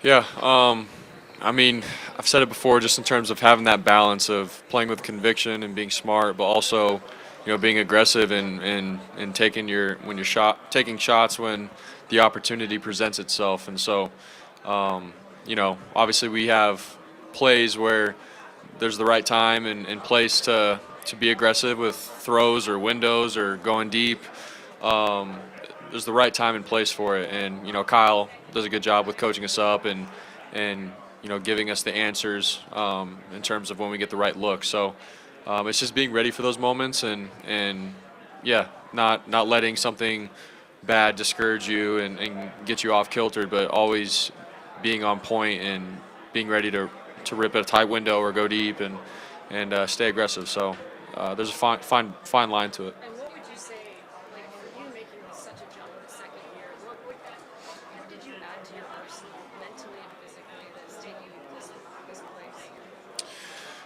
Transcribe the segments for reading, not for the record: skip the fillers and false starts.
Yeah, I mean, I've said it before, just in terms of having that balance of playing with conviction and being smart, but also, being aggressive and taking your when you're taking shots when the opportunity presents itself. And so, obviously we have plays where there's the right time and place to be aggressive with throws or windows or going deep. Um, there's the right time and place for it, and Kyle does a good job with coaching us up and giving us the answers in terms of when we get the right look. So it's just being ready for those moments and yeah, not letting something bad discourage you and get you off kilter, but always being on point and being ready to rip at a tight window or go deep and stay aggressive. So there's a fine line to it. And what would you say, like for you making such a jump in the second year, what did you add to your arsenal mentally and physically that's taking you this place?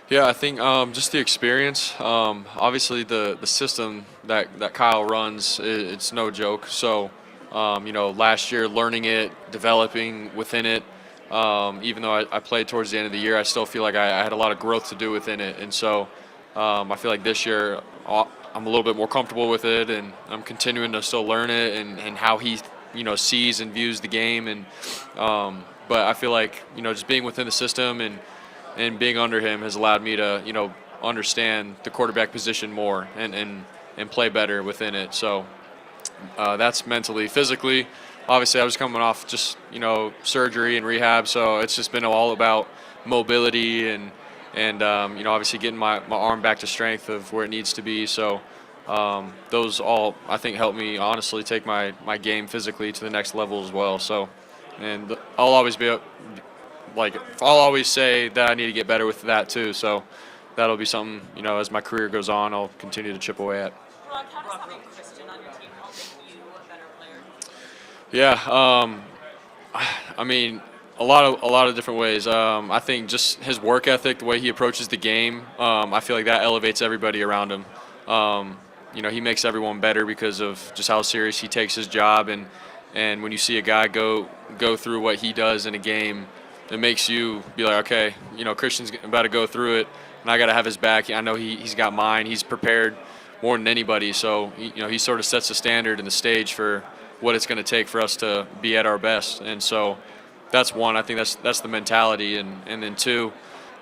Yeah, I think just the experience. Obviously, the system that Kyle runs, it's no joke. So, last year learning it, developing within it. Even though I played towards the end of the year, I still feel like I had a lot of growth to do within it. And so, I feel like this year I'm a little bit more comfortable with it, and I'm continuing to still learn it and how he sees and views the game. And but I feel like just being within the system and being under him has allowed me to understand the quarterback position more and play better within it. So that's mentally. Physically, obviously I was coming off just surgery and rehab, so it's just been all about mobility and obviously getting my arm back to strength of where it needs to be. So those all I think help me honestly take my game physically to the next level as well. So and I'll always be like I'll always say that I need to get better with that too. So that'll be something as my career goes on, I'll continue to chip away at. Brock, how does having Kristen on your team help make you a better player? Yeah, I mean a lot of different ways. I think just his work ethic, the way he approaches the game, I feel like that elevates everybody around him. He makes everyone better because of just how serious he takes his job, and when you see a guy go through what he does in a game, it makes you be like, okay, Christian's about to go through it, and I got to have his back. I know he's got mine. He's prepared more than anybody. So he sort of sets the standard and the stage for what it's going to take for us to be at our best. And so that's one. I think that's the mentality. And then two,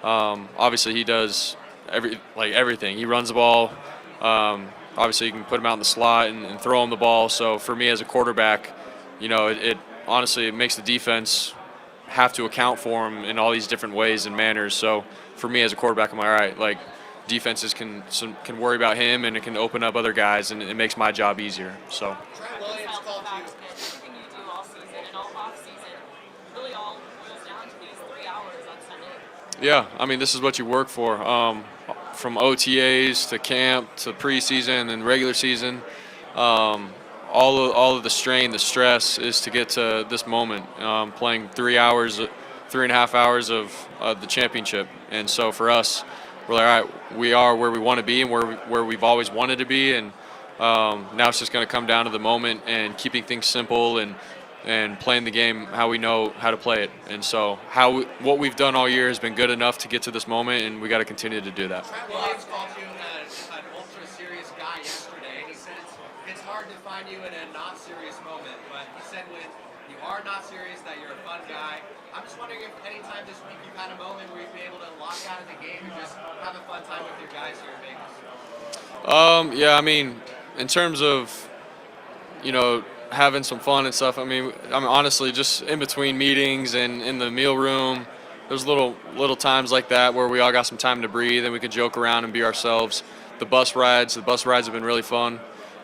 obviously he does everything. He runs the ball. Obviously you can put him out in the slot and throw him the ball. So for me as a quarterback, it honestly it makes the defense have to account for him in all these different ways and manners. So for me as a quarterback, I'm all right. Like defenses can worry about him, and it can open up other guys, and it makes my job easier. So. Trent Williams called you. Everything you do all season and all off season really all boils down to these 3 hours on Sunday. Yeah, I mean this is what you work for. From OTAs to camp to preseason and then regular season. All of the strain, the stress is to get to this moment, playing 3.5 hours of the championship. And so for us, we're like, all right, we are where we want to be and where we've always wanted to be. And now it's just going to come down to the moment and keeping things simple and playing the game how we know how to play it. And so what we've done all year has been good enough to get to this moment, and we got to continue to do that. Trent Williams called you an ultra serious guy yesterday, and he said it's hard to find you in a not serious moment, but he said when you are not serious that you're a fun guy. I'm just wondering if anytime this week you've had a moment where you've been able to lock out of the game and just have a fun time with your guys here in Vegas. Yeah, I mean, in terms of having some fun and stuff. I mean, honestly just in between meetings and in the meal room, there's little times like that where we all got some time to breathe and we could joke around and be ourselves. The bus rides have been really fun.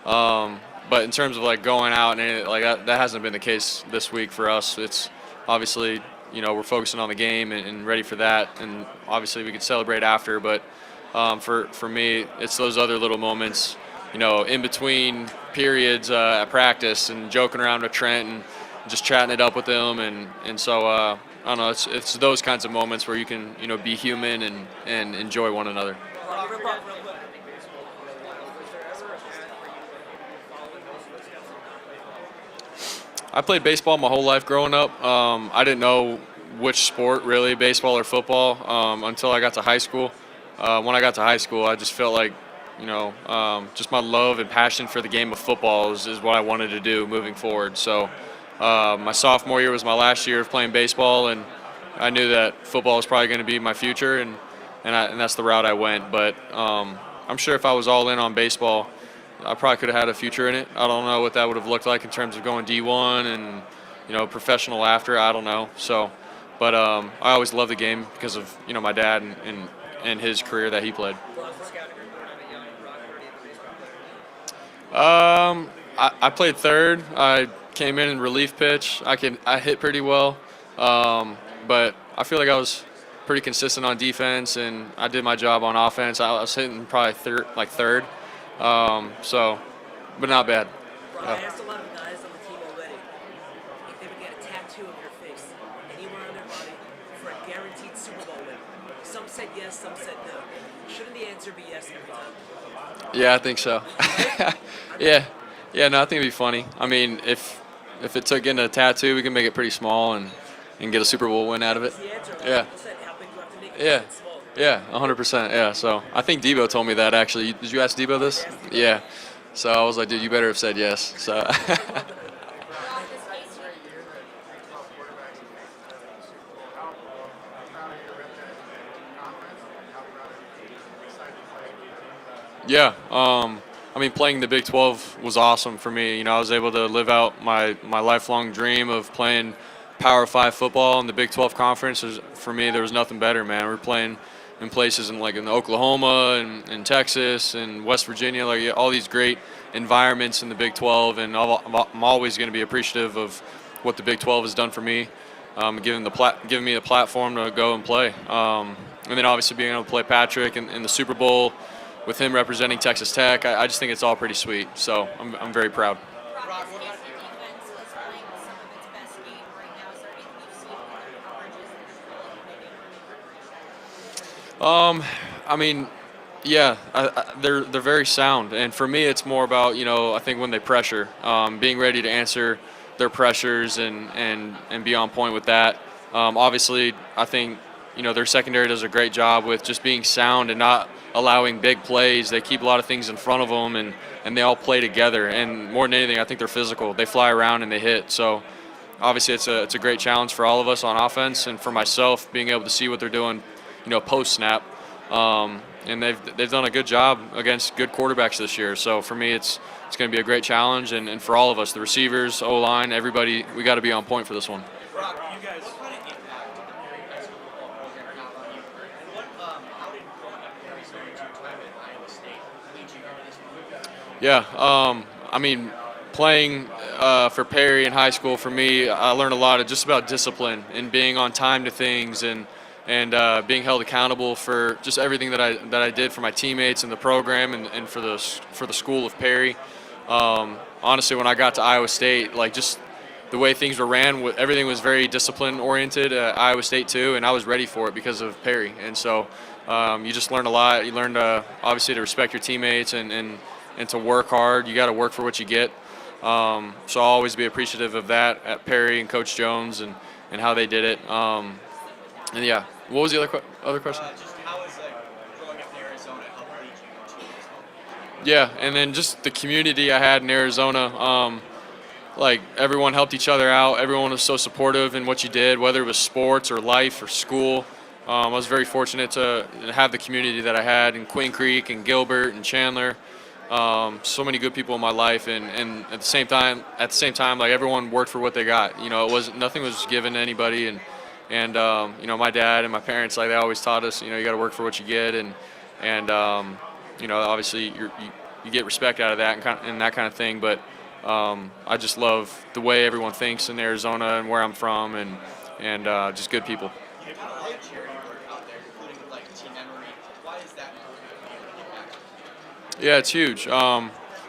But in terms of like going out and anything like that hasn't been the case this week for us. It's obviously we're focusing on the game and ready for that, and obviously we could celebrate after. But for me, it's those other little moments, in between periods at practice and joking around with Trent and just chatting it up with him, and so I don't know. It's those kinds of moments where you can be human and enjoy one another. I played baseball my whole life growing up. I didn't know which sport really, baseball or football, until I got to high school. When I got to high school, I just felt like, just my love and passion for the game of football is what I wanted to do moving forward. So my sophomore year was my last year of playing baseball, and I knew that football was probably going to be my future, and that's the route I went. But I'm sure if I was all in on baseball, I probably could have had a future in it. I don't know what that would have looked like in terms of going D1 and professional after. I don't know. So, but I always loved the game because of my dad and his career that he played. I played third. I came in relief pitch. I hit pretty well, but I feel like I was pretty consistent on defense, and I did my job on offense. I was hitting probably third. But not bad. Bro, I asked a lot of guys on the team already if they would get a tattoo of your face anywhere on their body for a guaranteed Super Bowl win. Some said yes, some said no. Shouldn't the answer be yes every time? Yeah, I think so. Yeah. No, I think it'd be funny. I mean, if it took getting a tattoo, we can make it pretty small and get a Super Bowl win out of it. That's the answer. Yeah. People said how big do you have to make it? Yeah. It's small. Yeah, 100%. Yeah, so I think Debo told me that actually. Did you ask Debo this? Yeah. So I was like, dude, you better have said yes. So. Yeah. I mean, playing the Big 12 was awesome for me. I was able to live out my lifelong dream of playing Power 5 football in the Big 12 conference. For me, there was nothing better, man. We were playing in places in Oklahoma and Texas and West Virginia, like all these great environments in the Big 12, and I'm always going to be appreciative of what the Big 12 has done for me, giving me a platform to go and play, and then obviously being able to play Patrick in the Super Bowl with him representing Texas Tech. I just think it's all pretty sweet, so I'm very proud. Rock, this defense is playing some of its best game right now. Is there anything you've seen in their coverages that you feel like maybe I mean, yeah, they're very sound, and for me, it's more about I think when they pressure, being ready to answer their pressures and be on point with that. Obviously, I think their secondary does a great job with just being sound and not allowing big plays. They keep a lot of things in front of them, and they all play together. And more than anything, I think they're physical. They fly around and they hit. So obviously, it's a great challenge for all of us on offense, and for myself, being able to see what they're doing, post snap. And they've done a good job against good quarterbacks this year. So for me, it's going to be a great challenge, and for all of us, the receivers, O-line, everybody, we got to be on point for this one. Brock, you guys, what kind of impact did the Perry High School football program have on you? And how did growing up Perry starting to time at Iowa State lead you into this move? Yeah, I mean, playing for Perry in high school, for me, I learned a lot of just about discipline and being on time to things, and being held accountable for just everything that I did for my teammates and the program and for the school of Perry. Honestly, when I got to Iowa State, like just the way things were ran, everything was very discipline oriented at Iowa State too, and I was ready for it because of Perry. And so you just learn a lot. You learn obviously to respect your teammates and to work hard. You got to work for what you get. So I'll always be appreciative of that at Perry and Coach Jones and how they did it. And yeah, what was the other question? Just how is growing up in Arizona helped lead you to this moment? Yeah, and then just the community I had in Arizona. Like everyone helped each other out. Everyone was so supportive in what you did, whether it was sports or life or school. I was very fortunate to have the community that I had in Queen Creek and Gilbert and Chandler. So many good people in my life, and at the same time, like everyone worked for what they got. Nothing was given to anybody, and my dad and my parents, like they always taught us, you got to work for what you get, and obviously you get respect out of that and that kind of thing. But I just love the way everyone thinks in Arizona and where I'm from, and just good people. You have a lot of charity work out there, including with Team Emory. Why is that important? Yeah, it's huge.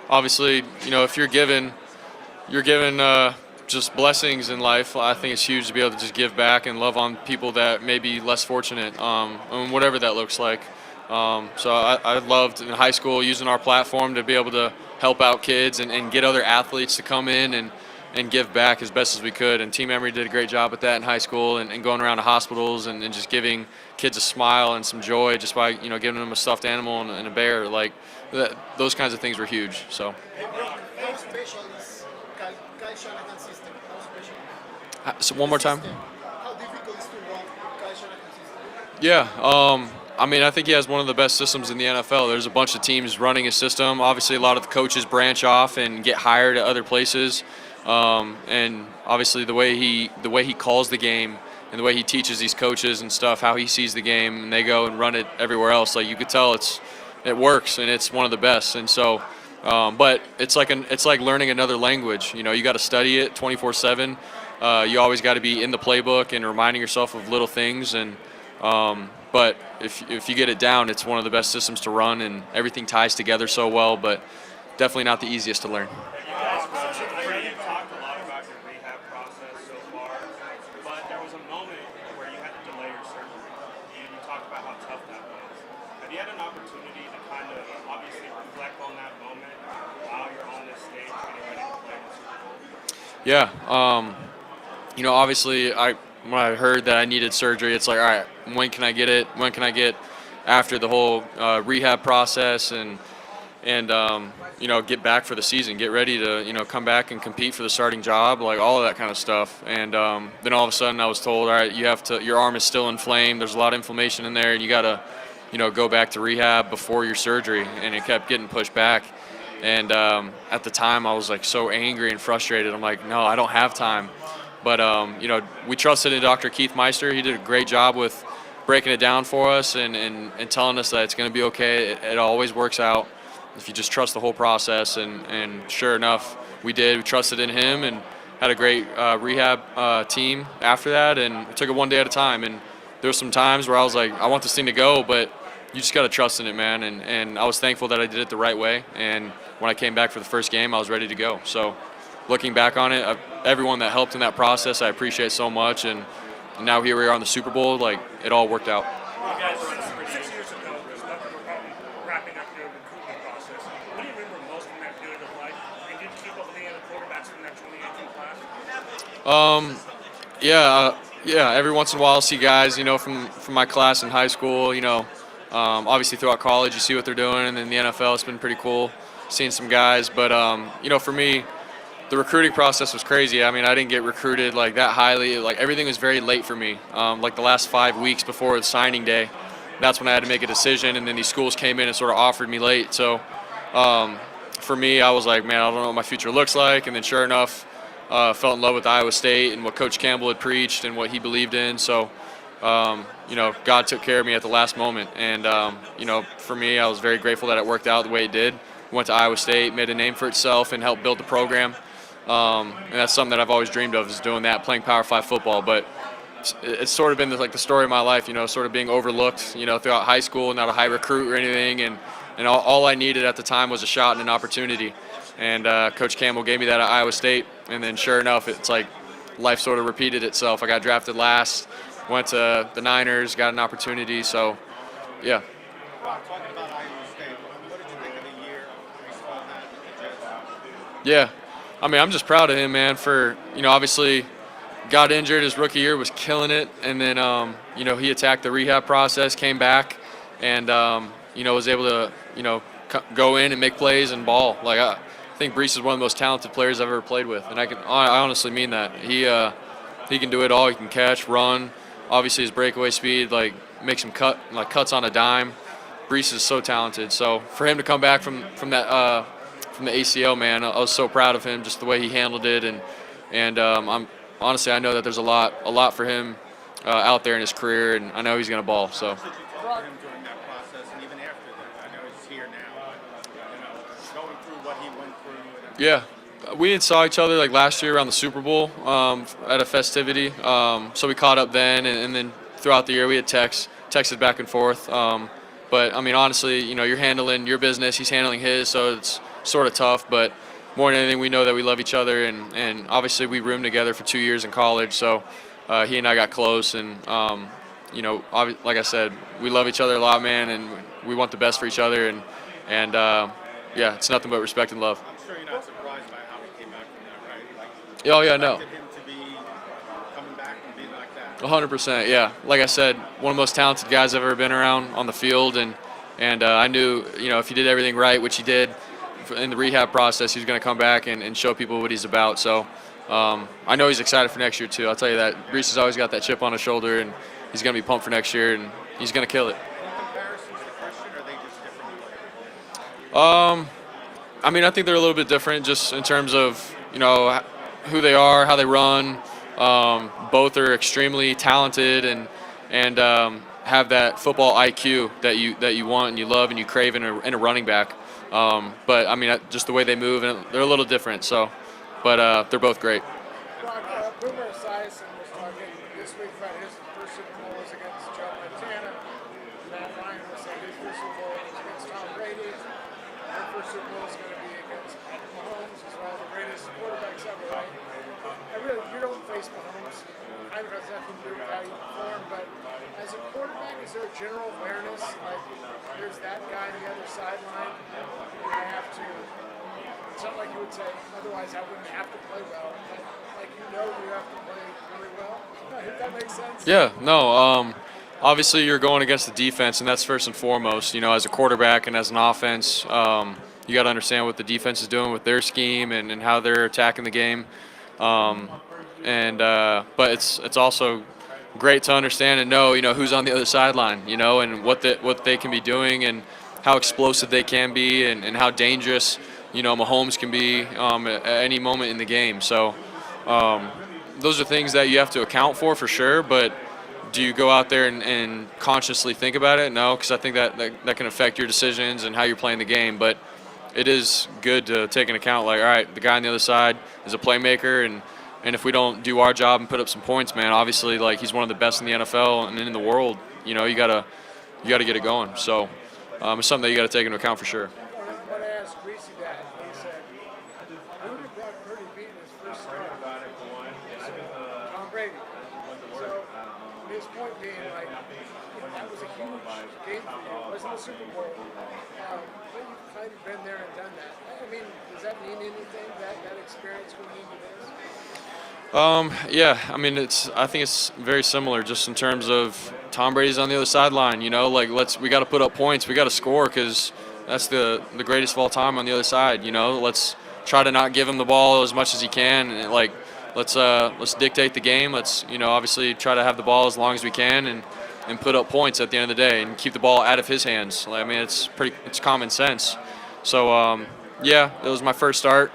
Obviously, if you're given just blessings in life, I think it's huge to be able to just give back and love on people that may be less fortunate, and whatever that looks like. So I loved in high school using our platform to be able to help out kids and get other athletes to come in and give back as best as we could. And Team Emory did a great job with that in high school, and going around to hospitals and just giving kids a smile and some joy just by giving them a stuffed animal and a bear. Like those kinds of things were huge. So. How special is Kyle Shanahan's system? How special? So one more time. How difficult is to run Kyle Shanahan's system? Yeah, I mean, I think he has one of the best systems in the NFL. There's a bunch of teams running his system. Obviously, a lot of the coaches branch off and get hired at other places. And obviously, the way he calls the game and the way he teaches these coaches and stuff, how he sees the game, and they go and run it everywhere else. Like you could tell, it works and it's one of the best. And so, but it's like learning another language. You got to study it 24/7. You always got to be in the playbook and reminding yourself of little things. And but if you get it down, it's one of the best systems to run, and everything ties together so well. But definitely not the easiest to learn. You talked a lot about your rehab process so far, but there was a moment where you had to delay your surgery, and you talked about how tough that was. Have you had an opportunity to kind of obviously reflect on that moment while you're on this stage getting ready to play in the Super Bowl? Yeah. Obviously, when I heard that I needed surgery, it's like, all right, when can I get it? When can I get after the whole rehab process and get back for the season, get ready to come back and compete for the starting job, like all of that kind of stuff. And then all of a sudden I was told, all right, your arm is still inflamed. There's a lot of inflammation in there, and you got to go back to rehab before your surgery. And it kept getting pushed back. And at the time I was like so angry and frustrated. I'm like, no, I don't have time. But we trusted in Dr. Keith Meister. He did a great job with breaking it down for us and telling us that it's going to be okay. It always works out if you just trust the whole process. And sure enough, we did. We trusted in him and had a great rehab team after that. And we took it one day at a time. And there were some times where I was like, I want this thing to go, but you just got to trust in it, man. And I was thankful that I did it the right way. And when I came back for the first game, I was ready to go. So looking back on it, everyone that helped in that process, I appreciate so much. And now here we are on the Super Bowl. Like, it all worked out. You guys, 6 years ago, was nothing about wrapping up your recruitment process. What do you remember most from that period of life? And did you keep up with any other quarterbacks from that 2018 class? Yeah. Every once in a while, I'll see guys, from my class in high school. Obviously throughout college, you see what they're doing, and then the NFL, it's been pretty cool seeing some guys. But for me, the recruiting process was crazy. I mean, I didn't get recruited like that highly. Like everything was very late for me. Like the last 5 weeks before the signing day, that's when I had to make a decision. And then these schools came in and sort of offered me late. So for me, I was like, man, I don't know what my future looks like. And then sure enough, fell in love with Iowa State and what Coach Campbell had preached and what he believed in. So, God took care of me at the last moment. And, for me, I was very grateful that it worked out the way it did. Went to Iowa State, made a name for itself, and helped build the program. And that's something that I've always dreamed of, is doing that, playing Power 5 football. But it's sort of been like the story of my life, sort of being overlooked, throughout high school, not a high recruit or anything. And all I needed at the time was a shot and an opportunity. And Coach Campbell gave me that at Iowa State. And then sure enough, it's like life sort of repeated itself. I got drafted last, went to the Niners, got an opportunity. So, yeah. Talking about Iowa State, what did you think of the year when you saw that with the Jets? Yeah. I mean, I'm just proud of him, man, for, obviously got injured his rookie year, was killing it. And then, he attacked the rehab process, came back, and, was able to, go in and make plays and ball. Like, I think Brees is one of the most talented players I've ever played with. And I honestly mean that. He can do it all. He can catch, run. Obviously, his breakaway speed, like, makes him cuts on a dime. Brees is so talented. So for him to come back from that, from the ACL, man, I was so proud of him, just the way he handled it, and I'm honestly, I know that there's a lot for him out there in his career, and I know he's gonna ball. So. Did you talk to him during that process, and even after that? I know he's here now, but going through what he went through. Yeah, we had saw each other like last year around the Super Bowl at a festivity, so we caught up then, and then throughout the year we had texted back and forth. But I mean, honestly, you're handling your business, he's handling his, so it's sort of tough, but more than anything, we know that we love each other, and obviously we roomed together for 2 years in college, so he and I got close, and like I said, we love each other a lot, man, and we want the best for each other, and yeah, it's nothing but respect and love. I'm sure you're not surprised by how he came back from that, right? Oh yeah, no. Expected him to be coming back and being like that. 100%, yeah. Like I said, one of the most talented guys I've ever been around on the field, and I knew, if he did everything right, which he did in the rehab process, he was going to come back and show people what he's about. So I know he's excited for next year too. I'll tell you that. Reese has always got that chip on his shoulder, and he's going to be pumped for next year, and he's going to kill it. Any comparisons to Christian, or are they just different players? I mean, I think they're a little bit different just in terms of, who they are, how they run. Both are extremely talented and have that football IQ that you want and you love and you crave in a running back. But I mean, just the way they move, and they're a little different. So, but they're both great. Brock, Boomer Esiason was talking this week about his first Super Bowl was against Joe Montana. Matt Ryan was saying his first Super Bowl was against Tom Brady. Their first Super Bowl is going to be against Patrick Mahomes, as well, the greatest quarterbacks ever, right? You don't face Mahomes. Kind of has nothing to do with how you perform, but as a quarterback, is there a general awareness, like, there's that guy on the other sideline, and I have to, it's not like you would say, otherwise I wouldn't have to play well, but like you have to play really well. If that makes sense? Yeah, no. Obviously, you're going against the defense, and that's first and foremost. As a quarterback and as an offense, you got to understand what the defense is doing with their scheme and how they're attacking the game. But it's also great to understand and know, who's on the other sideline, and what they can be doing and how explosive they can be and how dangerous, Mahomes can be at any moment in the game. So those are things that you have to account for sure. But do you go out there and consciously think about it? No, because I think that can affect your decisions and how you're playing the game. But it is good to take into account, like, all right, the guy on the other side is a playmaker, and if we don't do our job and put up some points, man, obviously, like, he's one of the best in the NFL and in the world. You gotta get it going. So it's something that you got to take into account for sure. When I asked Reese that, he said, who did Brock Purdy beat in his first start? Tom Brady. So his point being, like, that was a huge game for you. It wasn't a Super Bowl. But you've kind of been there and done that. I mean, does that mean anything, that experience going into this? Yeah, I mean, I think it's very similar just in terms of Tom Brady's on the other sideline, like we got to put up points, we got to score because that's the greatest of all time on the other side, let's try to not give him the ball as much as he can, and let's dictate the game, let's, obviously try to have the ball as long as we can and put up points at the end of the day and keep the ball out of his hands. I mean, it's common sense. So, yeah, it was my first start.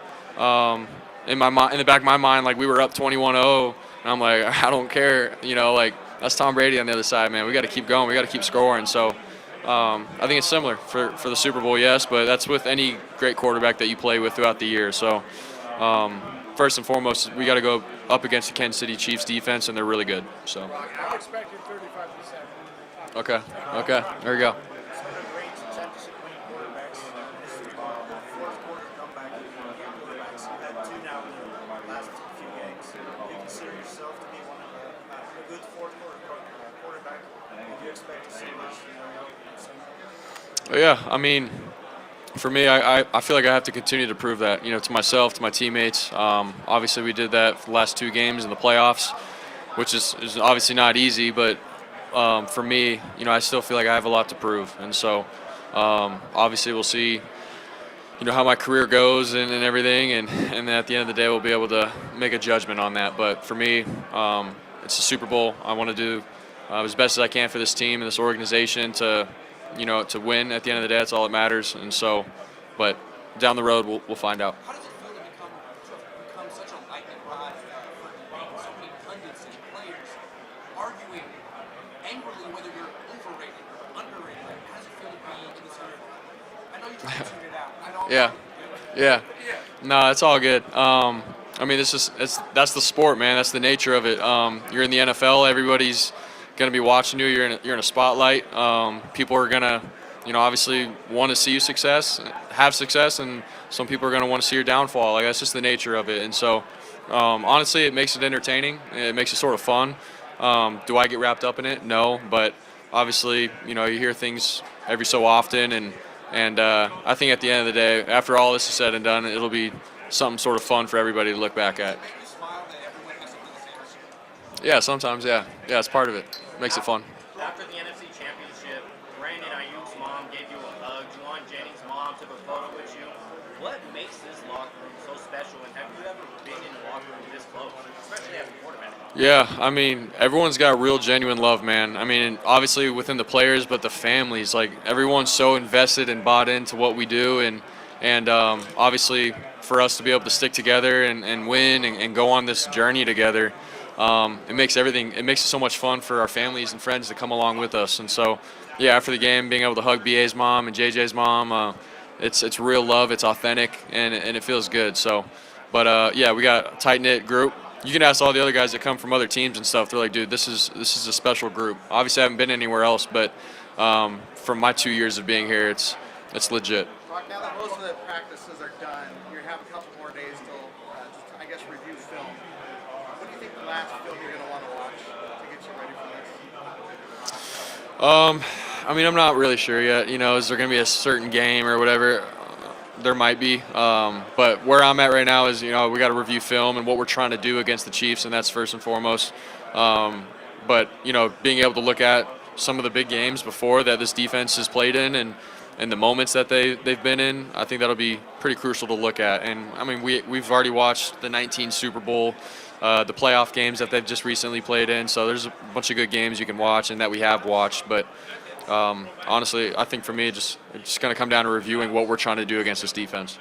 In the back of my mind, like, we were up 21-0, and I'm like, I don't care, that's Tom Brady on the other side, man. We got to keep going. We got to keep scoring. So I think it's similar for the Super Bowl, yes, but that's with any great quarterback that you play with throughout the year. So first and foremost, we got to go up against the Kansas City Chiefs defense, and they're really good. So I'm expecting 35%. Okay, there you go. Some of the great championship winning quarterbacks, this is fourth quarter comeback quarterbacks. You've had two now in the last few games. Do you consider yourself to be one of a good fourth quarter quarterback? Do you expect to see this? Yeah, I mean, for me, I feel like I have to continue to prove that, to myself, to my teammates. Obviously, we did that for the last two games in the playoffs, which is obviously not easy, but for me, I still feel like I have a lot to prove. And so, obviously, we'll see, how my career goes and everything, and at the end of the day, we'll be able to make a judgment on that. But for me, it's a Super Bowl. I want to do as best as I can for this team and this organization to win. At the end of the day, that's all that matters. And so, but down the road, we'll find out. How does it feel to become such a lightning rod for so many pundits and players arguing angrily whether you're overrated or underrated? How does it feel to be in this sort of? I know you try to tune it out. I know. Yeah. No, it's all good. I mean, that's the sport, man. That's the nature of it. You're in the NFL. Everybody's going to be watching you. You're in a spotlight. People are going to, obviously want to see you have success, and some people are going to want to see your downfall. Like, that's just the nature of it. And so, honestly, it makes it entertaining. It makes it sort of fun. Do I get wrapped up in it? No, but obviously, you hear things every so often, and I think at the end of the day, after all this is said and done, it'll be something sort of fun for everybody to look back at. Make you smile Yeah, sometimes, yeah. Yeah, it's part of it. Makes it fun. After the NFC Championship, Brandon Ayuk's mom gave you a hug. Juwan Jennings' mom took a photo with you. What makes this locker room so special, and have you ever been in a locker room this close, especially as a quarterback? Yeah, I mean, everyone's got real genuine love, man. I mean, obviously within the players, but the families, like everyone's so invested and bought into what we do, and obviously for us to be able to stick together and win and go on this journey together, it makes everything. It makes it so much fun for our families and friends to come along with us. And so, yeah, after the game, being able to hug BA's mom and JJ's mom, it's real love. It's authentic, and it feels good. So, but yeah, we got a tight knit group. You can ask all the other guys that come from other teams and stuff. They're like, dude, this is a special group. Obviously, I haven't been anywhere else, but from my 2 years of being here, it's legit. Brock, now that most of the practices are done, you have a couple more days till, just, I guess, review film. What do you think the last film you're going to want to watch to get you ready for this? I mean, I'm not really sure yet. You know, is there going to be a certain game or whatever? There might be. But where I'm at right now is, you know, we got to review film and what we're trying to do against the Chiefs, and that's first and foremost. But, you know, being able to look at some of the big games before that this defense has played in and the moments that they've been in, I think that'll be pretty crucial to look at. And, I mean, we've already watched the 19 Super Bowl, the playoff games that they've just recently played in. So there's a bunch of good games you can watch and that we have watched. But honestly, I think for me, it's just going to come down to reviewing what we're trying to do against this defense.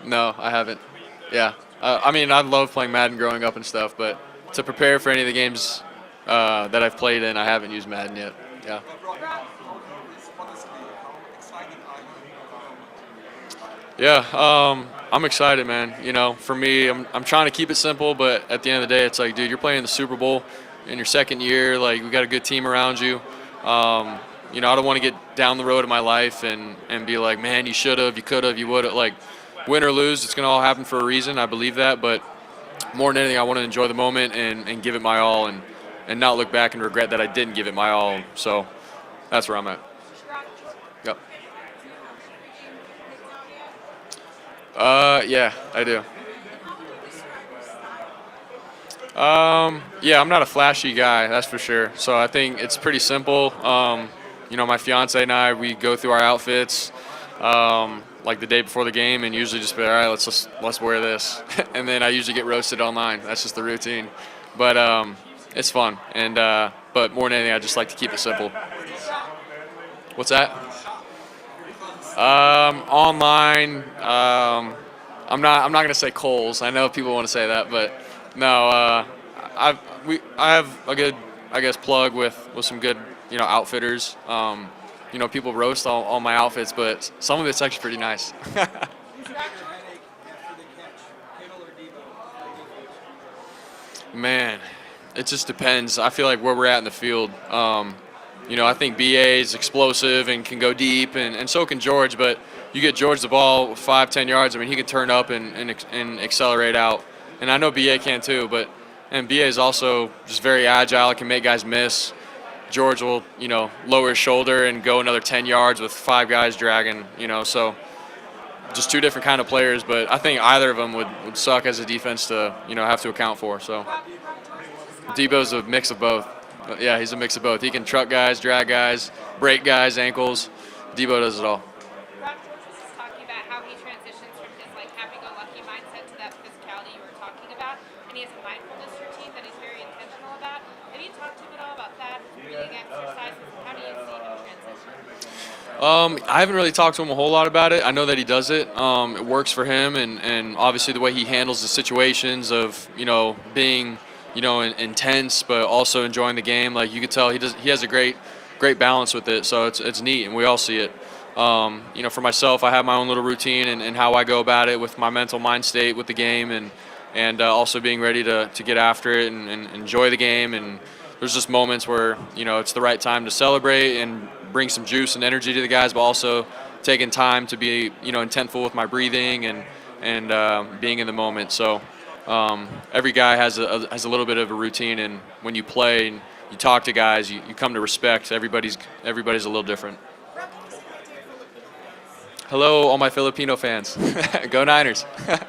No, I haven't. Yeah. I mean, I love playing Madden growing up and stuff, but to prepare for any of the games that I've played in, I haven't used Madden yet. Yeah. Yeah, I'm excited, man. You know, for me, I'm trying to keep it simple, but at the end of the day, it's like, dude, you're playing the Super Bowl in your second year. Like, we got a good team around you. You know, I don't want to get down the road of my life and be like, man, you should have, you could have, you would have. Like, win or lose, it's going to all happen for a reason. I believe that. But more than anything, I want to enjoy the moment and give it my all and not look back and regret that I didn't give it my all. So that's where I'm at. Yep. Yeah, I do. Yeah, I'm not a flashy guy, that's for sure. So I think it's pretty simple. You know, my fiance and I, we go through our outfits like the day before the game, and usually just be all right. Let's wear this, and then I usually get roasted online. That's just the routine. But it's fun, and but more than anything, I just like to keep it simple. What's that? Online. I'm not gonna say Kohl's. I know people want to say that, but no. I have a good, I guess, plug with some good, you know, outfitters. You know, people roast all my outfits, but some of it's actually pretty nice. Man, it just depends. I feel like where we're at in the field. You know, I think BA is explosive and can go deep, and so can George. But you get George the ball 5-10 yards. I mean, he can turn up and accelerate out. And I know BA can too. And BA is also just very agile. Can make guys miss. George will, you know, lower his shoulder and go another 10 yards with 5 guys dragging. You know, so just 2 different kind of players. But I think either of them would suck as a defense to, you know, have to account for. So Debo's a mix of both. Yeah, he's a mix of both. He can truck guys, drag guys, break guys' ankles. Debo does it all. Rob George was just talking about how he transitions from his like happy-go-lucky mindset to that physicality you were talking about, and he has a mindfulness routine that he's very intentional about. Have you talked to him at all about that, breathing exercises? How do you see him transition? I haven't really talked to him a whole lot about it. I know that he does it. It works for him, and obviously the way he handles the situations of, you know, being, you know, intense, but also enjoying the game. Like, you could tell he has a great balance with it. So it's neat, and we all see it. You know, for myself, I have my own little routine and how I go about it with my mental mind state with the game, and also being ready to get after it and enjoy the game. And there's just moments where, you know, it's the right time to celebrate and bring some juice and energy to the guys, but also taking time to be, you know, intentful with my breathing and being in the moment. So every guy has a little bit of a routine, and when you play and you talk to guys, you come to respect. Everybody's a little different. Hello, all my Filipino fans. Go Niners. Talking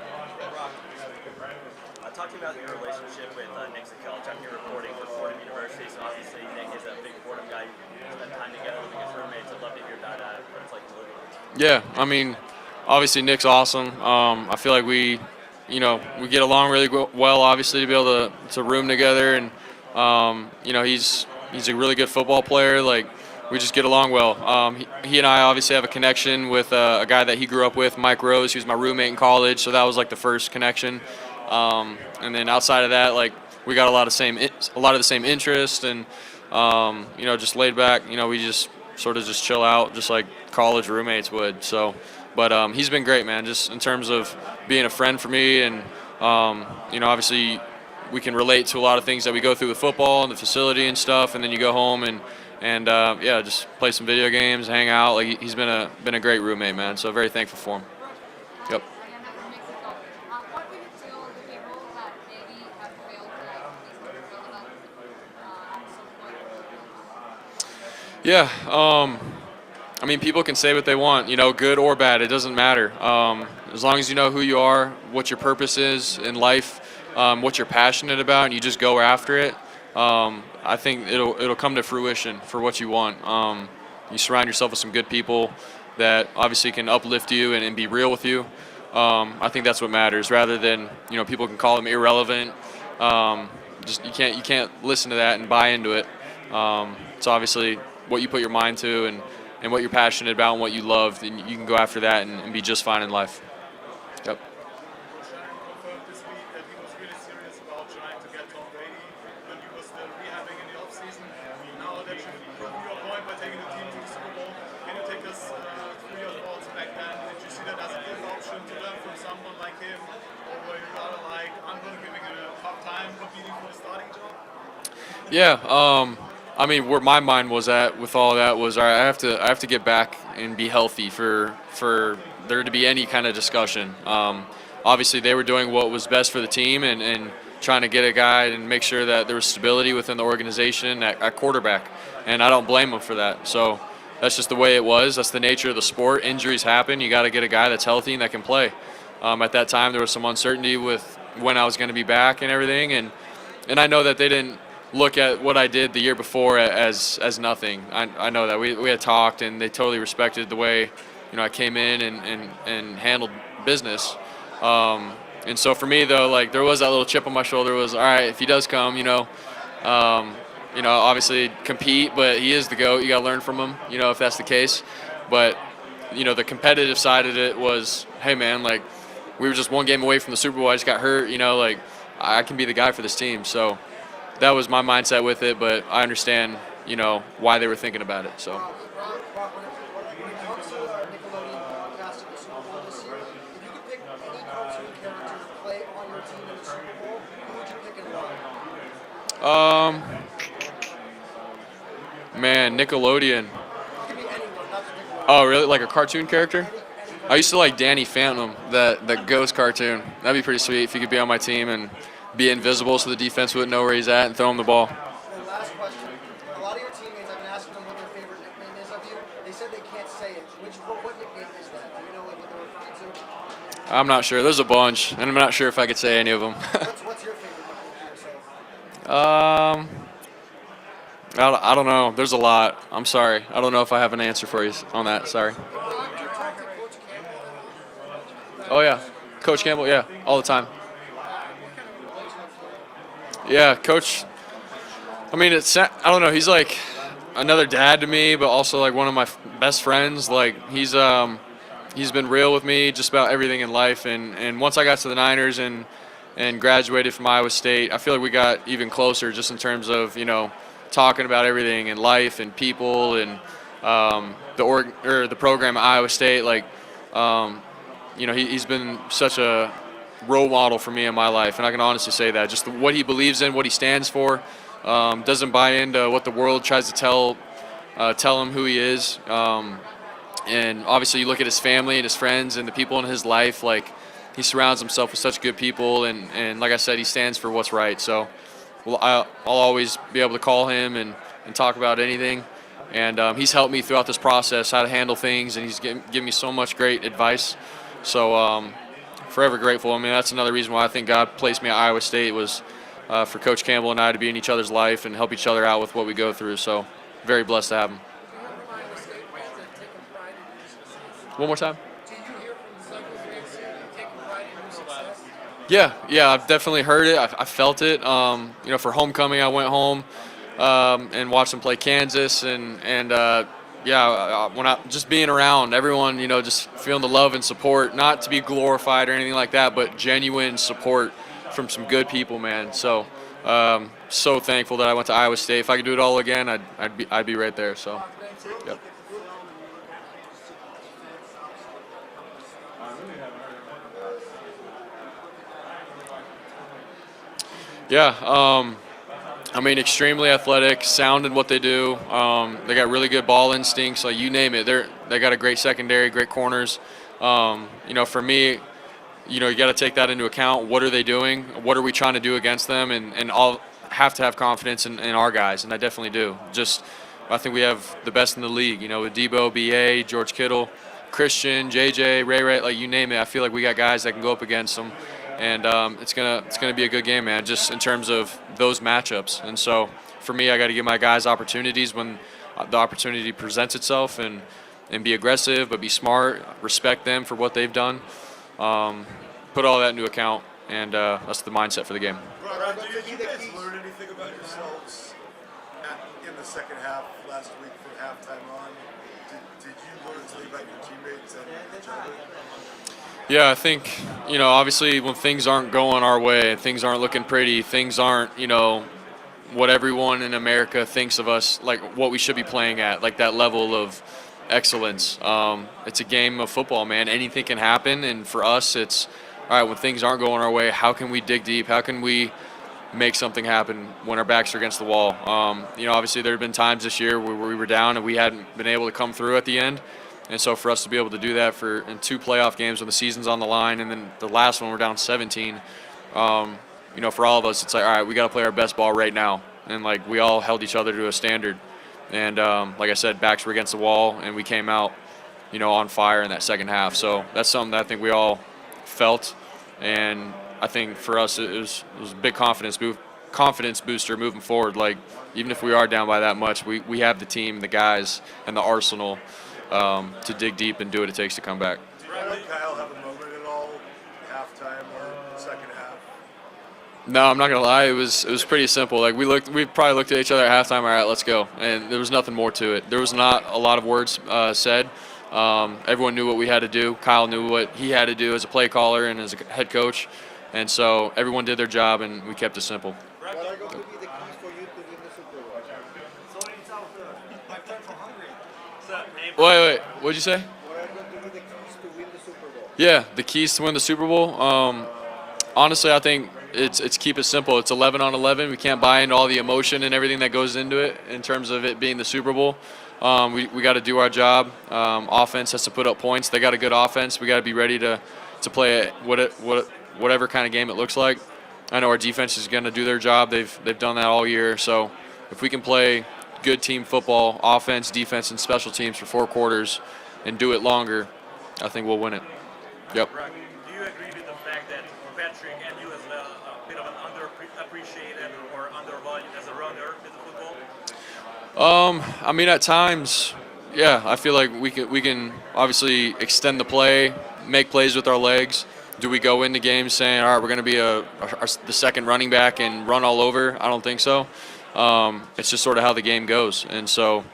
about your relationship with Nick Zakelj. I'm here reporting for Fordham University, so obviously Nick is a big Fordham guy. You spend time together living as roommates. I'd love to hear about what it's like to live with him. Yeah, I mean, obviously Nick's awesome. I feel like we get along really well. Obviously, to be able to room together, and he's a really good football player. Like, we just get along well. He and I obviously have a connection with a guy that he grew up with, Mike Rose. He was my roommate in college, so that was like the first connection. And then outside of that, like, we got a lot of the same interests, and just laid back. We just sort of just chill out, just like college roommates would. So, but he's been great, man. Just in terms of being a friend for me, and obviously we can relate to a lot of things that we go through with football and the facility and stuff. And then you go home and just play some video games, hang out. Like, he's been a great roommate, man. So very thankful for him. Yep. Yeah, I mean, people can say what they want, good or bad. It doesn't matter. As long as you know who you are, what your purpose is in life, what you're passionate about, and you just go after it, I think it'll come to fruition for what you want. You surround yourself with some good people that obviously can uplift you and be real with you. I think that's what matters, rather than people can call them irrelevant. You can't listen to that and buy into it. It's obviously what you put your mind to and what you're passionate about and what you love, and you can go after that and be just fine in life. Yep. This week that he was really serious about trying to get Tom Brady when he was still rehabbing in the offseason. Now that you've proven your point by taking the team to the Super Bowl, can you take us through your thoughts back then? Did you see that as a good option to learn from someone like him? Or were you rather like, I'm going to give it a tough time competing for the starting job? Yeah, I mean, where my mind was at with all that was, all right, I have to get back and be healthy for there to be any kind of discussion. Obviously, they were doing what was best for the team and trying to get a guy and make sure that there was stability within the organization at quarterback, and I don't blame them for that. So that's just the way it was. That's the nature of the sport. Injuries happen. You got to get a guy that's healthy and that can play. At that time, there was some uncertainty with when I was going to be back and everything, and I know that they didn't look at what I did the year before as nothing. I know that we had talked, and they totally respected the way I came in and handled business. And so for me, though, like, there was that little chip on my shoulder. Was, all right, if he does come, obviously compete, but he is the GOAT. You got to learn from him, if that's the case. But the competitive side of it was, hey man, like, we were just one game away from the Super Bowl. I just got hurt, like, I can be the guy for this team. So that was my mindset with it, but I understand, why they were thinking about it. So. Man, Nickelodeon. Oh, really? Like a cartoon character? I used to like Danny Phantom, the ghost cartoon. That'd be pretty sweet if you could be on my team and be invisible so the defense wouldn't know where he's at and throw him the ball. Last question. A lot of your teammates, I've been asking them what their favorite nickname is of you. They said they can't say it. What nickname is that? Do you know what they're referring to? I'm not sure. There's a bunch, and I'm not sure if I could say any of them. What's your favorite nickname for yourself? I don't know. There's a lot. I'm sorry. I don't know if I have an answer for you on that. Sorry. Oh, yeah. Coach Campbell, yeah, all the time. Yeah, Coach, I mean, I don't know. He's like another dad to me, but also like one of my best friends. Like, he's been real with me just about everything in life. And once I got to the Niners and graduated from Iowa State, I feel like we got even closer just in terms of, talking about everything in life and people and the program at Iowa State. Like, he's been such a role model for me in my life, and I can honestly say that. Just what he believes in, what he stands for, doesn't buy into what the world tries to tell him who he is. And obviously you look at his family and his friends and the people in his life, like, he surrounds himself with such good people, and like I said, he stands for what's right. So I'll always be able to call him and talk about anything. and he's helped me throughout this process how to handle things, and he's given me so much great advice. So forever grateful. I mean, that's another reason why I think God placed me at Iowa State was for Coach Campbell and I to be in each other's life and help each other out with what we go through. So very blessed to have him. One more time. Yeah, I've definitely heard it. I felt it. For homecoming, I went home and watched them play Kansas, and when I just being around everyone, just feeling the love and support, not to be glorified or anything like that, but genuine support from some good people, man. So so thankful that I went to Iowa State. If I could do it all again, I'd be right there. So, yep. Yeah, extremely athletic, sound in what they do. They got really good ball instincts. Like you name it, they got a great secondary, great corners. For me, you got to take that into account. What are they doing? What are we trying to do against them? And I'll have to have confidence in our guys, and I definitely do. I think we have the best in the league. With Debo, B.A., George Kittle, Christian, J.J., Ray, like you name it. I feel like we got guys that can go up against them. And it's gonna be a good game, man, just in terms of those matchups. And so for me, I got to give my guys opportunities when the opportunity presents itself, and be aggressive, but be smart, respect them for what they've done, put all that into account, and that's the mindset for the game. Ron, did you guys learn anything about yourselves in the second half last week from halftime on? Did you learn something about your teammates and each other? Yeah, I think, obviously when things aren't going our way, things aren't looking pretty, things aren't, what everyone in America thinks of us, like what we should be playing at, like that level of excellence. It's a game of football, man. Anything can happen, and for us, it's, all right, when things aren't going our way, how can we dig deep? How can we make something happen when our backs are against the wall? Obviously there have been times this year where we were down and we hadn't been able to come through at the end. And so for us to be able to do that in 2 playoff games when the season's on the line, and then the last one we're down 17, for all of us, it's like, all right, we got to play our best ball right now. And like we all held each other to a standard. And like I said, backs were against the wall, and we came out, on fire in that second half. So that's something that I think we all felt. And I think for us, it was a big confidence booster moving forward. Like even if we are down by that much, we have the team, the guys, and the arsenal to dig deep and do what it takes to come back. Did you and Kyle have a moment at all, halftime or second half? No, I'm not gonna lie. It was pretty simple. Like we probably looked at each other at halftime. All right, let's go. And there was nothing more to it. There was not a lot of words said. Everyone knew what we had to do. Kyle knew what he had to do as a play caller and as a head coach. And so everyone did their job, and we kept it simple. What are going to be the keys for you to win the Super Bowl? Wait, what'd you say? What are going to be the keys to win the Super Bowl? Yeah, the keys to win the Super Bowl. Honestly, I think it's keep it simple. It's 11 on 11. We can't buy into all the emotion and everything that goes into it in terms of it being the Super Bowl. We got to do our job. Offense has to put up points. They got a good offense. We got to be ready to play whatever kind of game it looks like. I know our defense is going to do their job. They've done that all year. So if we can play good team football, offense, defense, and special teams for 4 quarters and do it longer, I think we'll win it. Yep. Do you agree with the fact that Patrick and you as a bit of an underappreciated or undervalued as a runner in football? At times, yeah, I feel like we can obviously extend the play, make plays with our legs. Do we go into games saying, all right, we're going to be the second running back and run all over? I don't think so. It's just sort of how the game goes. And so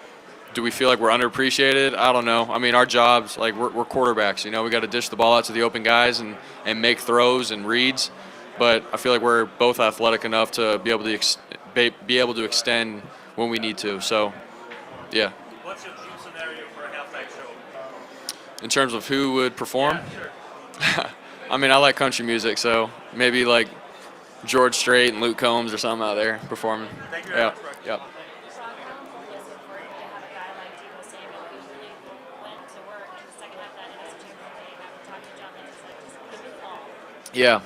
do we feel like we're underappreciated? I don't know. Our jobs, like we're quarterbacks. We got to dish the ball out to the open guys and make throws and reads. But I feel like we're both athletic enough to be able to extend when we need to. So, yeah. What's your dream scenario for a halftime show? In terms of who would perform? Yeah, sure. I like country music, so maybe like George Strait and Luke Combs or something out there performing. Thank you very much. Yep. Yeah,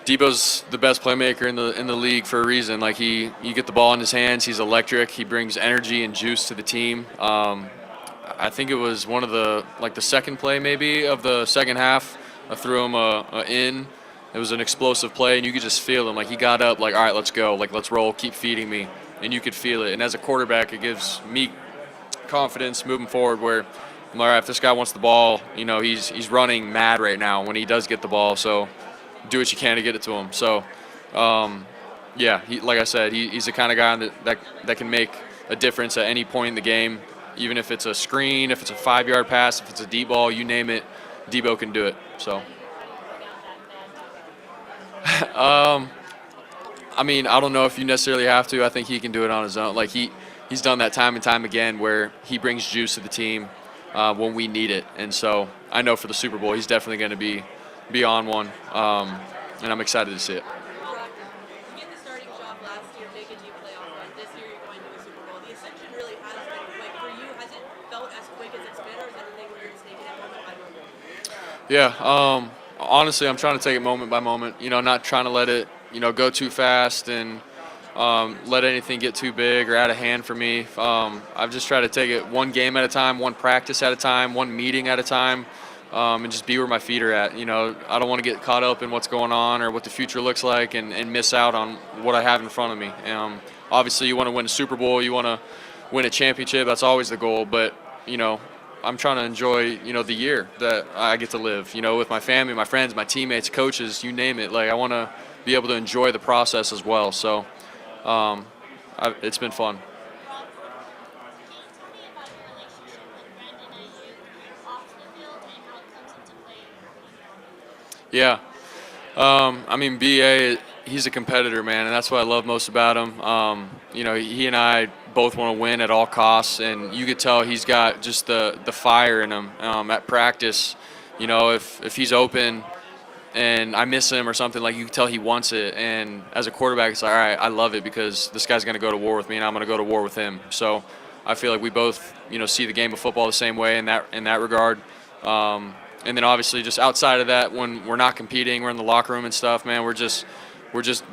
Debo's the best playmaker in the league for a reason. Like you get the ball in his hands, he's electric. He brings energy and juice to the team. I think it was one of the second play maybe of the second half. I threw him a in. It was an explosive play, and you could just feel him. Like he got up, like, all right, let's go, like let's roll, keep feeding me, and you could feel it. And as a quarterback, it gives me confidence moving forward. Where I'm like, all right, if this guy wants the ball, he's running mad right now when he does get the ball. So do what you can to get it to him. So yeah, like I said, he's the kind of guy that can make a difference at any point in the game. Even if it's a screen, if it's a 5-yard pass, if it's a deep ball, you name it, Debo can do it. So, I mean, I don't know if you necessarily have to. I think he can do it on his own. Like he's done that time and time again, where he brings juice to the team when we need it. And so I know for the Super Bowl, he's definitely going to be on one, and I'm excited to see it. You get the starting job last year, make a deep playoff run. This year you're going to the Super Bowl. The ascension really has been quick. For you, has it felt as quick as it's been, or is that a thing where you're just taking it moment by moment? Yeah, honestly, I'm trying to take it moment by moment. Not trying to let it, go too fast and let anything get too big or out of hand for me. I've just tried to take it one game at a time, one practice at a time, one meeting at a time, and just be where my feet are at. I don't want to get caught up in what's going on or what the future looks like and miss out on what I have in front of me. Obviously, you want to win a Super Bowl, you want to win a championship. That's always the goal. But I'm trying to enjoy the year that I get to live. With my family, my friends, my teammates, coaches, you name it. Like I want to be able to enjoy the process as well. So it's been fun. Yeah. I mean, BA, he's a competitor, man, and that's what I love most about him. He and I both want to win at all costs, and you could tell he's got just the fire in him at practice. If he's open and I miss him or something, like you can tell he wants it. And as a quarterback, it's like, all right, I love it because this guy's going to go to war with me, and I'm going to go to war with him. So I feel like we both, see the game of football the same way in that regard. And then obviously just outside of that, when we're not competing, we're in the locker room and stuff, man, we're just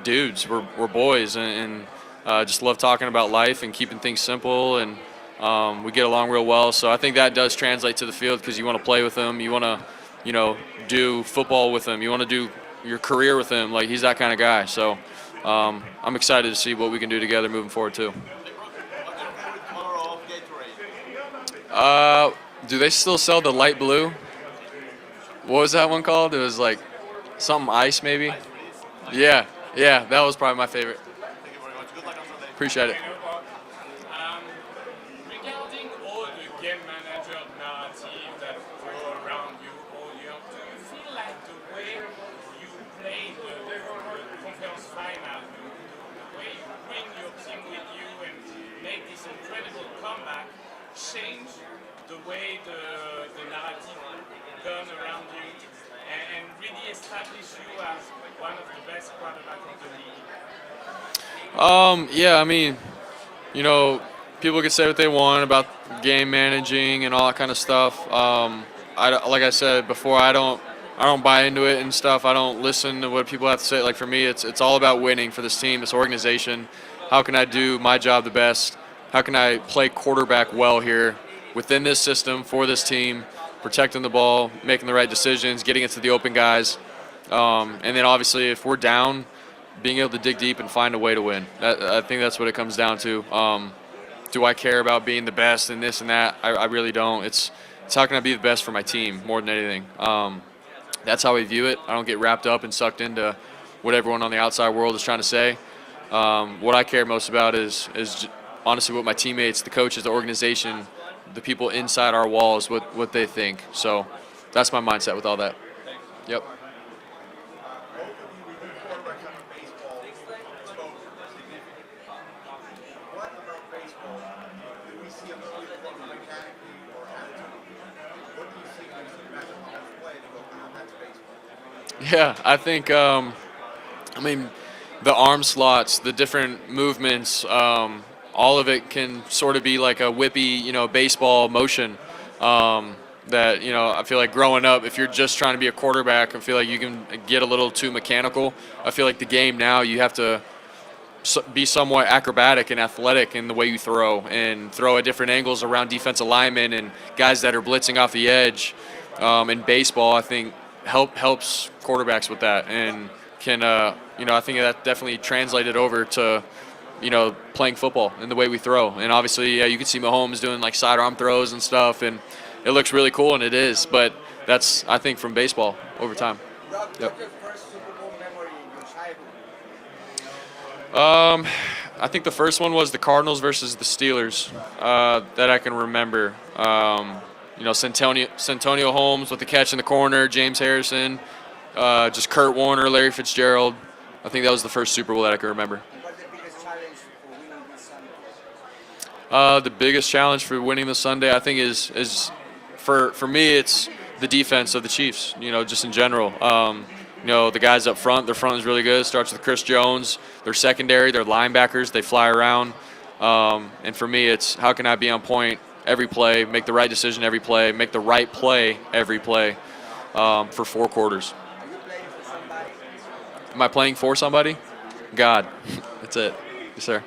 dudes. We're boys, and just love talking about life and keeping things simple, and we get along real well. So I think that does translate to the field because you want to play with him. You want to, do football with him. You want to do your career with him. Like he's that kind of guy. So I'm excited to see what we can do together moving forward too. Do they still sell the light blue? What was that one called? It was like something ice maybe? Yeah, that was probably my favorite. Appreciate it. Regarding all the game manager narrative that go around you all year, do you feel like the way you play the conference final, the way you bring your team with you and make this incredible comeback, change the way the narrative done around you and really establish you as one of the best quarterbacks of the league? Yeah, I mean, people can say what they want about game managing and all that kind of stuff. Like I said before, I don't buy into it and stuff. I don't listen to what people have to say. Like for me, it's all about winning for this team, this organization. How can I do my job the best? How can I play quarterback well here within this system for this team, protecting the ball, making the right decisions, getting it to the open guys, and then obviously if we're down, being able to dig deep and find a way to win. I think that's what it comes down to. Do I care about being the best and this and that? I really don't. It's how can I be the best for my team more than anything. That's how we view it. I don't get wrapped up and sucked into what everyone on the outside world is trying to say. What I care most about is honestly what my teammates, the coaches, the organization, the people inside our walls, what they think. So that's my mindset with all that. Yep. Yeah, I think, I mean, the arm slots, the different movements, all of it can sort of be like a whippy, baseball motion. that, you know, I feel like growing up, if you're just trying to be a quarterback, I feel like you can get a little too mechanical. I feel like the game now, you have to be somewhat acrobatic and athletic in the way you throw and throw at different angles around defensive linemen and guys that are blitzing off the edge. In baseball, I think helps quarterbacks with that and can, you know, I think that definitely translated over to, you know, playing football and the way we throw. And obviously, yeah, you can see Mahomes doing like sidearm throws and stuff, and it looks really cool, and it is. But that's, I think, from baseball over time. Yep. I think the first one was the Cardinals versus the Steelers that I can remember. You know, Santonio Holmes with the catch in the corner, James Harrison, just Kurt Warner, Larry Fitzgerald. I think that was the first Super Bowl that I can remember. The biggest challenge for winning the Sunday, I think, is for me, it's the defense of the Chiefs. You know, just in general. You know, the guys up front, their front is really good. It starts with Chris Jones. Their secondary, their linebackers, they fly around. And for me, it's how can I be on point every play, make the right decision every play, make the right play every play for 4 quarters. Am I playing for somebody? God. That's it. Yes, sir.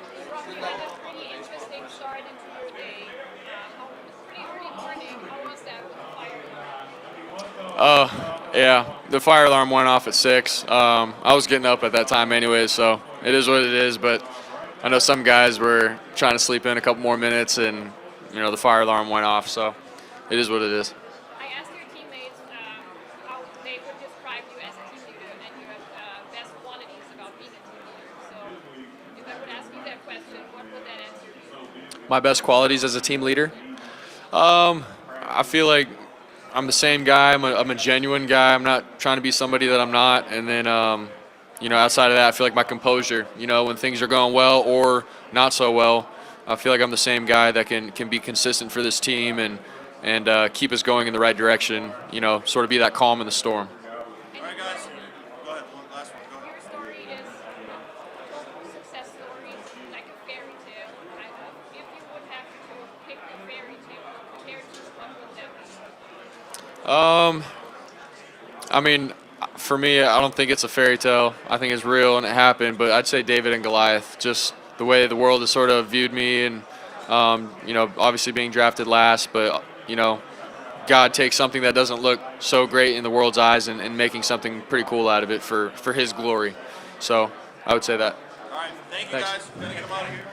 Yeah, the fire alarm went off at 6. I was getting up at that time anyway, so it is what it is. But I know some guys were trying to sleep in a couple more minutes, and you know the fire alarm went off. So it is what it is. I asked your teammates how they would describe you as a team leader and your best qualities about being a team leader. So if I would ask you that question, what would that answer be? My best qualities as a team leader? I feel like I'm the same guy. I'm a genuine guy. I'm not trying to be somebody that I'm not. And then, you know, outside of that, I feel like my composure, you know, when things are going well or not so well, I feel like I'm the same guy that can be consistent for this team and keep us going in the right direction, you know, sort of be that calm in the storm. All right, guys. Go ahead. One last one. Go ahead. Your story is a success story, like a fairy tale, kind of. If you would have to pick a fairy tale character, what would that be? I mean, for me, I don't think it's a fairy tale. I think it's real and it happened. But I'd say David and Goliath. Just the way the world has sort of viewed me, and you know, obviously being drafted last, but you know, God takes something that doesn't look so great in the world's eyes and making something pretty cool out of it for His glory. So I would say that. All right. Thank you, Thanks. guys. We're gonna get them out of here.